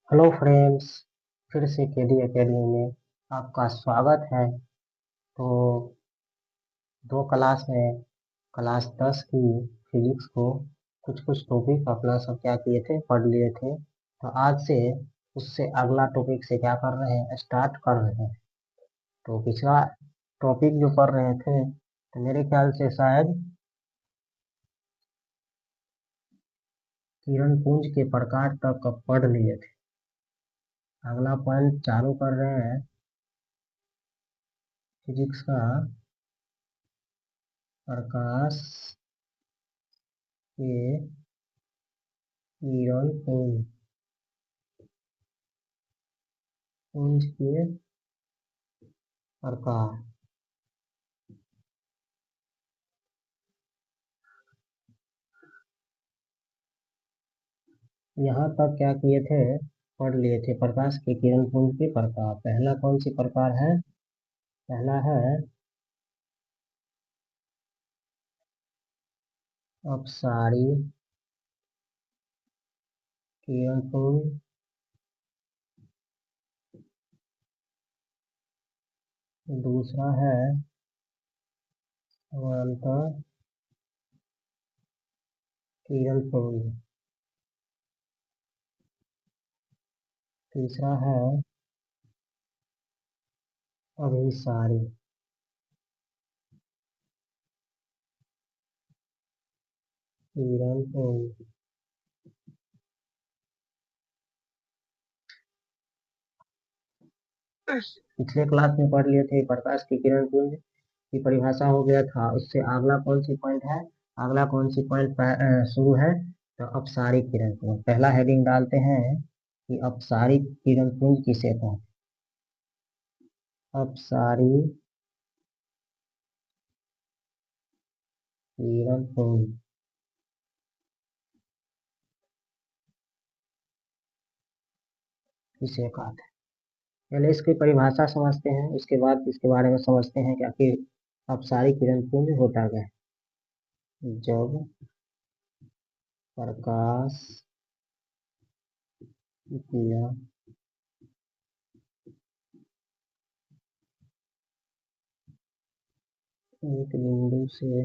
Hello friends. फिर से KD academy में आपका स्वागत है। तो दो क्लास में क्लास 10 की फिजिक्स को कुछ कुछ टॉपिक अपना सब क्या किए थे, पढ़ लिए थे। तो आज से उससे अगला टॉपिक से क्या कर रहे हैं, स्टार्ट कर रहे हैं। तो पिछला टॉपिक जो पढ़ रहे थे तो मेरे ख्याल से शायद किरण पुंज के प्रकार तक पढ़ लिए थे। अगला पॉइंट चालू कर रहे हैं फिजिक्स का। प्रकाश के किरण पुंज पुंज के प्रकार। यहाँ तक क्या किए थे, पढ़ लिए थे प्रकाश के किरण पुंज के प्रकार। पहला कौन सी प्रकार है? पहला है अपसारी किरण पुंज। दूसरा है समांतर किरण पुंज। तीसरा है अभिसारी किरण पुंज। पिछले क्लास में पढ़ लिए थे प्रकाश की किरण पुंज की परिभाषा हो गया था। उससे अगला कौन सी पॉइंट है, अगला कौन सी पॉइंट शुरू है? तो अपसारी किरण पुंज। पहला हेडिंग डालते हैं कि अपसारी किरण पुंज किसे कहते हैं। अपसारी किरण पुंज किसे कहते हैं। पहले इसकी परिभाषा समझते हैं, उसके बाद इसके बारे में समझते हैं कि आखिर अपसारी किरण पुंज होता क्या है। जब प्रकाश की किरण एक बिंदु से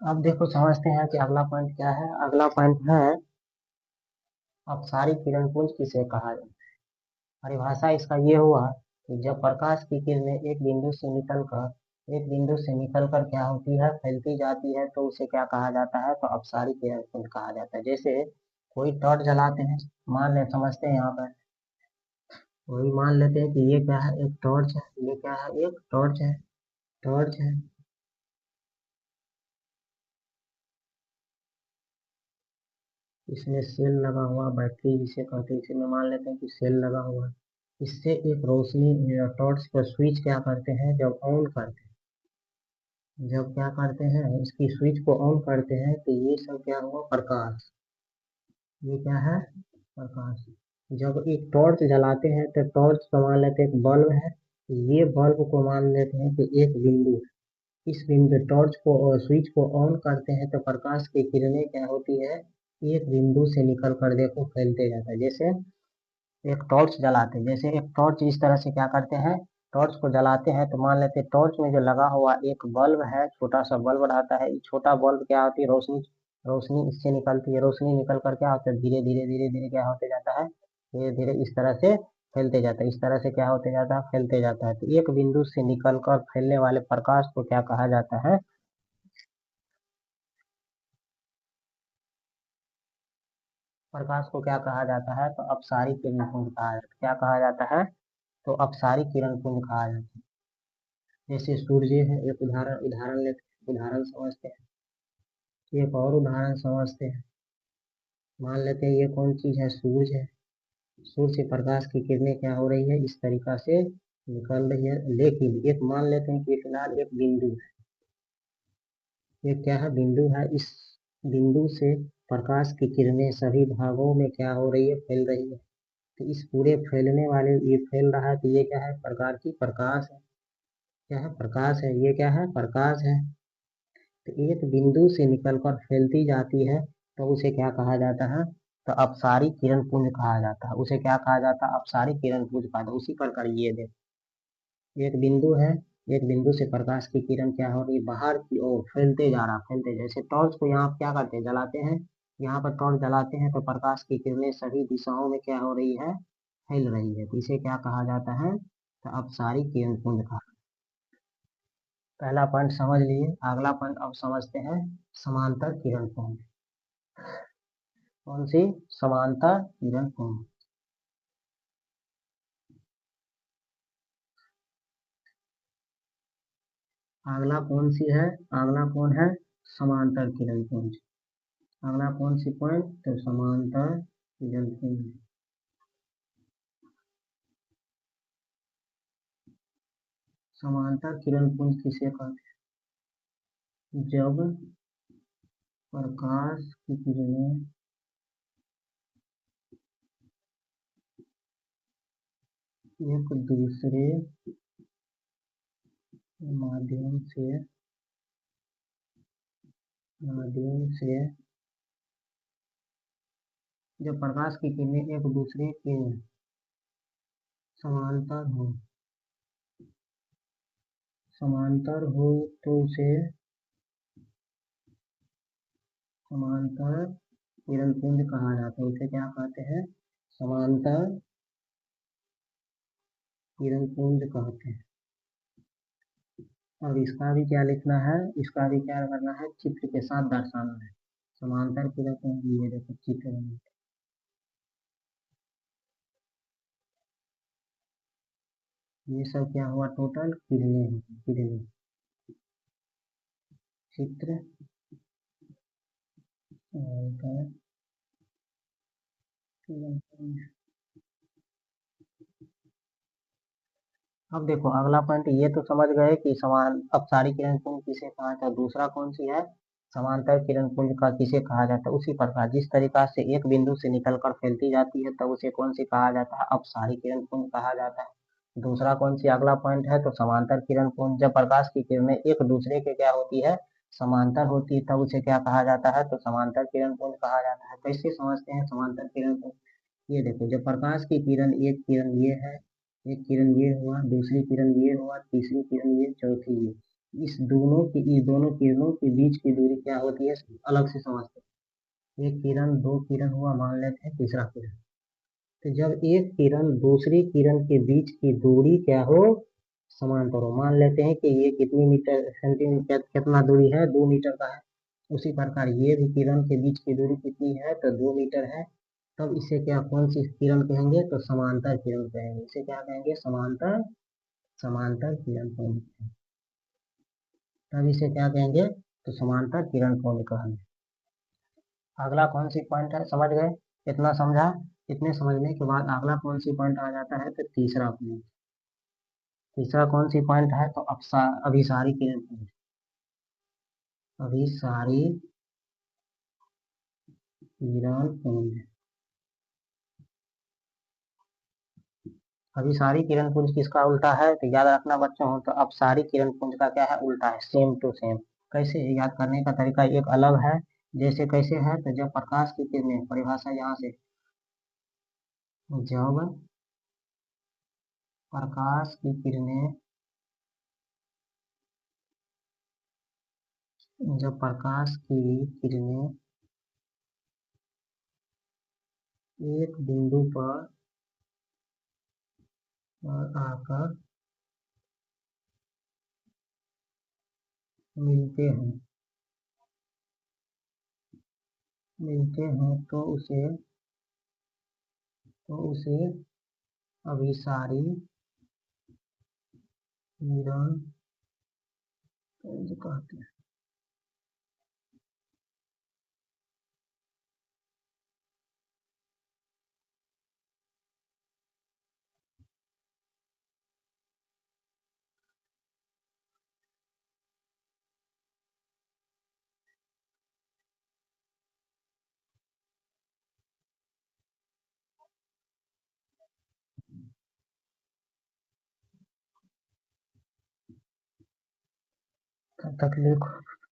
अब देखो समझते हैं कि अगला पॉइंट क्या है। अगला पॉइंट है अपसारी किरण पुंज किसे कहा जाए। परिभाषा इसका ये हुआ कि जब प्रकाश की किरणें एक बिंदु से निकलकर क्या होती है, फैलती जाती है, तो उसे क्या कहा जाता है? तो अपसारी किरण पुंज कहा जाता है। जैसे कोई टॉर्च जलाते हैं, मान ले, समझते हैं यहाँ पर, वही मान लेते हैं कि ये क्या है, एक टॉर्च है। ये क्या है, एक टॉर्च है। टॉर्च है, इसमें सेल लगा हुआ, बैटरी जिसे कहते हैं, इसे में मान लेते हैं कि सेल लगा हुआ है। इससे एक रोशनी, टॉर्च का स्विच क्या करते हैं, जब ऑन करते हैं, जब क्या करते हैं, इसकी स्विच को ऑन करते हैं, तो ये सब क्या हुआ, प्रकाश। ये क्या है, प्रकाश। जब एक टॉर्च जलाते हैं तो टॉर्च को मान लेते हैं एक बल्ब है। ये बल्ब को मान लेते हैं कि एक बिंदु है। इस बिंदु टॉर्च को और स्विच को ऑन करते हैं तो प्रकाश की किरणें क्या होती है, एक बिंदु से निकल कर देखो फैलते जाता है। जैसे एक टॉर्च जलाते हैं, जैसे एक टॉर्च इस तरह से क्या करते हैं, टॉर्च को जलाते हैं तो मान लेते हैं टॉर्च में जो लगा हुआ एक बल्ब है, छोटा सा बल्ब रहता है, ये छोटा बल्ब क्या होती है, रोशनी, रोशनी इससे निकलती है, रोशनी निकल कर क्या होता है, धीरे धीरे धीरे धीरे क्या होते जाता है, धीरे धीरे इस तरह से फैलते जाता है, इस तरह से क्या होते जाता है, फैलते जाता है। तो एक बिंदु से निकल कर फैलने वाले प्रकाश को क्या कहा जाता है, प्रकाश को क्या कहा जाता है, तो अपसारी किरण पुंज कहा जाता है। क्या कहा जाता है, तो अपसारी किरण पुंज कहा जाता है। जैसे सूर्य है, एक उदाहरण उदाहरण लेते, उदाहरण समझते हैं, एक और उदाहरण समझते हैं। मान लेते हैं ये कौन चीज है, सूर्य है, सूर्य से प्रकाश की किरणें क्या हो रही है, इस तरीका से निकल रही है, लेकिन एक मान लेते हैं कि फिलहाल एक बिंदु है, ये क्या है, बिंदु है, इस बिंदु से प्रकाश की किरणें सभी भागों में क्या हो रही है, फैल रही है। तो इस पूरे फैलने वाले, ये फैल रहा है तो ये क्या है, प्रकार की प्रकाश है, क्या है, प्रकाश है, ये क्या है, प्रकाश है। तो एक बिंदु से निकलकर फैलती जाती है तो उसे क्या कहा जाता है, तो अपसारी किरण पुंज कहा जाता है, उसे क्या कहा जाता है, अपसारी किरण पुंज कहा जाता है। उसी प्रकार ये देख, एक बिंदु है, एक बिंदु से प्रकाश की किरण क्या हो रही है, बाहर की ओर फैलते जा रहा, फैलते, जैसे टॉर्च को यहाँ क्या करते हैं, जलाते हैं, यहाँ पर टॉर्च जलाते हैं तो प्रकाश की किरणें सभी दिशाओं में क्या हो रही है, फैल रही है, तो इसे क्या कहा जाता है, तो अपसारी किरण पुंज कहा। पहला पॉइंट समझ लिए, अगला पॉइंट अब समझते हैं, समांतर किरण पुंज। कौन सी, समांतर किरण पुंज। अगला कौन सी है, अगला कौन है, समांतर किरण पुंज। अगला कौन सी पॉइंट, तो समांतर किरण पुंज। समांतर किरण पुंज किसे कहते हैं, जब प्रकाश की किरणें एक दूसरे माध्यम से, माध्यम से, जब प्रकाश की किरणें एक दूसरे के समांतर हो, समांतर हो तो उसे समांतर किरण पुंज कहा जाता है। उसे क्या कहते हैं, समांतर किरण पुंज कहते हैं। और इसका भी क्या लिखना है, इसका भी क्या करना है, चित्र के साथ दर्शाना है। समांतर किरण पुंज, ये देखो चित्र में, ये सब क्या हुआ, टोटल किरणें हैं, किरणें, चित्र, समांतर किरण पुंज। अब देखो अगला पॉइंट, ये तो समझ गए कि समान अपसारी किरण पुंज किसे कहा जाता है, दूसरा कौन सी है, समांतर किरण पुंज का किसे कहा जाता है। उसी प्रकार जिस तरीका से एक बिंदु से निकलकर फैलती जाती है तब उसे कौन सी कहा जाता है, अपसारी किरण पुंज कहा जाता है। दूसरा कौन सी अगला पॉइंट है, तो समांतर किरण पुंज, जब प्रकाश की किरणें एक दूसरे के क्या होती है, समांतर होती है तब उसे क्या कहा जाता है, तो समांतर किरण पुंज कहा जाता है। कैसे समझते हैं समांतर किरण पुंज, ये देखो जब प्रकाश की किरण, एक किरण ये है, एक किरण ये हुआ, दूसरी किरण ये हुआ, तीसरी किरण ये, चौथी ये, इस दोनों की, इस दोनों किरणों के बीच की दूरी क्या होती है, अलग से समझते हैं। एक किरण, दो किरण हुआ, मान लेते हैं तीसरा किरण। तो जब एक किरण दूसरी किरण के बीच की दूरी क्या हो, समांतर हो, मान लेते हैं कि ये कितनी मीटर, सेंटीमीटर, कितना दूरी है, 2 मीटर का है। उसी प्रकार ये भी किरण के बीच की दूरी कितनी है, तो 2 मीटर है। तब इसे क्या, कौन सी किरण कहेंगे, तो समांतर किरण कहेंगे। इसे क्या कहेंगे, समांतर, समांतर किरण कोण। तब इसे क्या कहेंगे, तो समांतर किरण कोण कहेंगे। अगला कौन सी पॉइंट है, समझ गए, इतना समझा। इतने समझने के बाद अगला कौन सी पॉइंट आ जाता है, तो तीसरा पॉइंट। तीसरा कौन सी पॉइंट है, तो अभिसारी किरण कोण। अभिसारी किरण कोण। अभिसारी किरण पुंज किसका उल्टा है, तो याद रखना बच्चों हो, तो अपसारी किरण पुंज का क्या है, उल्टा है, सेम टू सेम। कैसे, याद करने का तरीका एक अलग है। जैसे कैसे है, तो जब प्रकाश की किरणें, परिभाषा यहाँ से, जब प्रकाश की किरणें जब प्रकाश की किरणें एक बिंदु पर आकर मिलते हैं तो उसे अभिसारी किरण कहते हैं। तब तक लिखो।